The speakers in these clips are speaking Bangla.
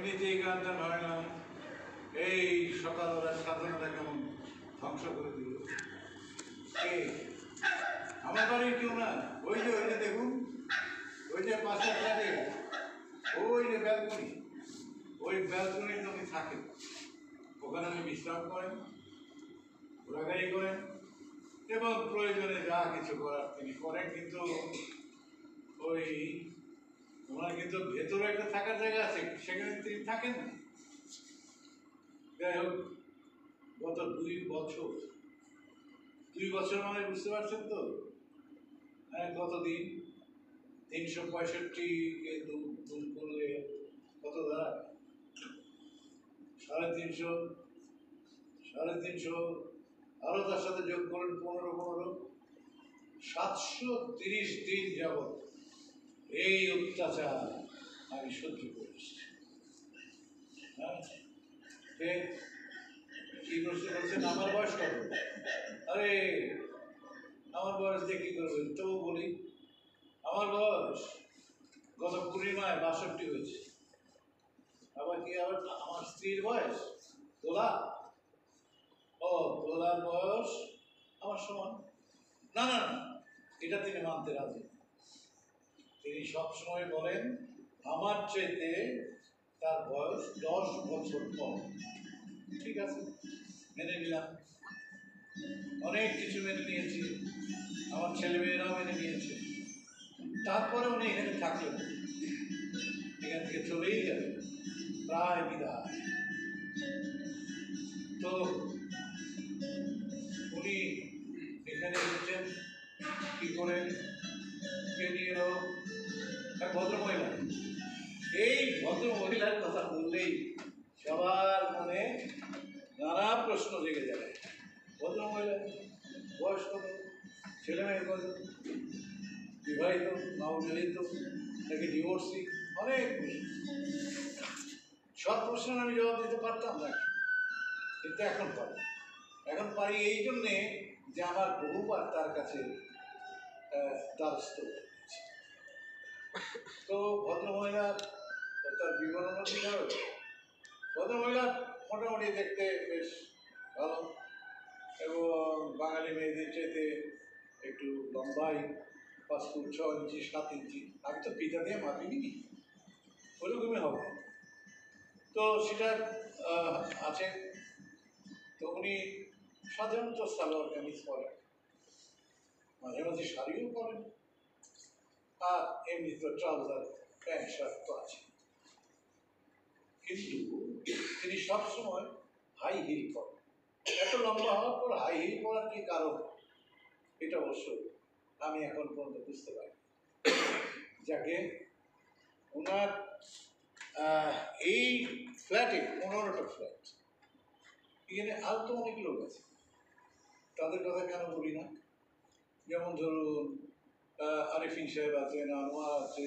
এমনিতে এই গানটা ভাবলাম এই সকালবেলা সাধনাটা কেমন ধ্বংস করে দিল। আমার বাড়ির কেউ না, ওই যে দেখুন, ওই যে পাশের ফ্ল্যাটে ওই যে ব্যালকনি, ওই ব্যালকনিতে উনি থাকেন, ওখানে উনি বিশ্রাম করেন, ঘোরাঘুরি করেন এবং প্রয়োজনে যা কিছু করার তিনি করেন। কিন্তু ওই ওনার কিন্তু ভেতরে একটা থাকার জায়গা আছে, সেখানে তিনি থাকেন না। যাই হোক, গত 2 বছর মানে বুঝতে পারছেন তো, হ্যাঁ, কতদিন 365-কে গুণ করলে কত দাঁড়ায়? 350, আরো তার সাথে যোগ করেন 15, 730 দিন যাবৎ এই অত্যাচার আমি সহ্য করেছি। হ্যাঁ, কি প্রশ্ন করছেন? আমার বয়স কত? আরে আমার বয়স দিয়ে কি করবেন? তবু বলি, আমার বয়স গত পূর্ণিমায় 62 হয়েছে। আবার আমার স্ত্রীর বয়স দোলা, দোলার বয়স আমার সমান। না, এটা তিনি মানতে রাজি। তিনি সবসময় বলেন আমার চাইতে তার বয়স 10 বছর কম। ঠিক আছে, মেনে নিলাম, অনেক কিছু মেনে নিয়েছি, আমার ছেলেমেয়েরাও মেনে নিয়েছে। তারপরে উনি এখানে থাকলেন, এখান থেকে চলেই গেলেন, প্রায় বিদায়। তো উনি এখানে এসেছেন কি করে? কে নিয়ে এলো? এক ভদ্রমহিলা। এই ভদ্রমহিলার কথা বললেই সবার মনে নানা প্রশ্ন জেগে যাবে। ভদ্রমহিলা বয়স কত? ছেলেমেয়ে কত? বিবাহিত না অবিবাহিত নাকি ডিভোর্সি? অনেক প্রশ্ন। সব প্রশ্নের আমি জবাব দিতে পারতাম না, কিন্তু এখন পারি এই জন্যে যে আমার বহুবার তার কাছে দ্বারস্থ হয়েছে। তো ভদ্রমহিলা তার বিবরণ দিতে হবে। ভদ্রমহিলা মোটামুটি দেখতে বেশ ভালো এবং বাঙালি মেয়েদের চাইতে একটু লম্বাই, 5 ফুট 6 ইঞ্চি 7 ইঞ্চি। আমি তো পিতা দিয়ে মাপিনি, ওরকমই হবে। তো সেটা আছে। তো উনি সাধারণত সালোয়ার কামিজ পরেন, মাঝে মাঝে শাড়িও পরেন, আর এমনি তো ট্রাউজার প্যান্ট শার্ট তো আছে। কিন্তু তিনি সবসময় হাই হিল পরেন। এত লম্বা হওয়ার পর হাই হিল পরার কি কারণ, এটা অবশ্য আমি এখন পর্যন্ত বুঝতে পারি। যাকে ওনার এই ফ্ল্যাটে 15টা ফ্ল্যাট, এখানে আর তো অনেক লোক আছে, তাদের কথা কেন বলি না? যেমন ধরুন আরিফিন সাহেব আছেন, আনোয়ার আছে,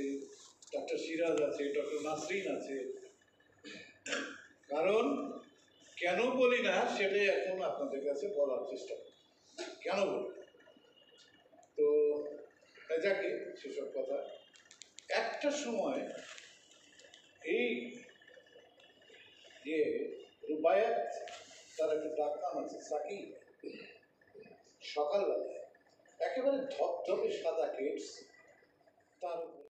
ডক্টর সিরাজ আছে, ডক্টর নাসরিন আছে। কারণ কেন বলি না সেটাই এখন আপনাদের কাছে বলার চেষ্টা করি, কেন বলি। তো যাকে সেসব কথা, একটা সময় এই যে রুবায়াত, তার একটা ডাক্তার আছে সাকিব, সকালবেলায় একেবারে ধপধপে সাদা কেটস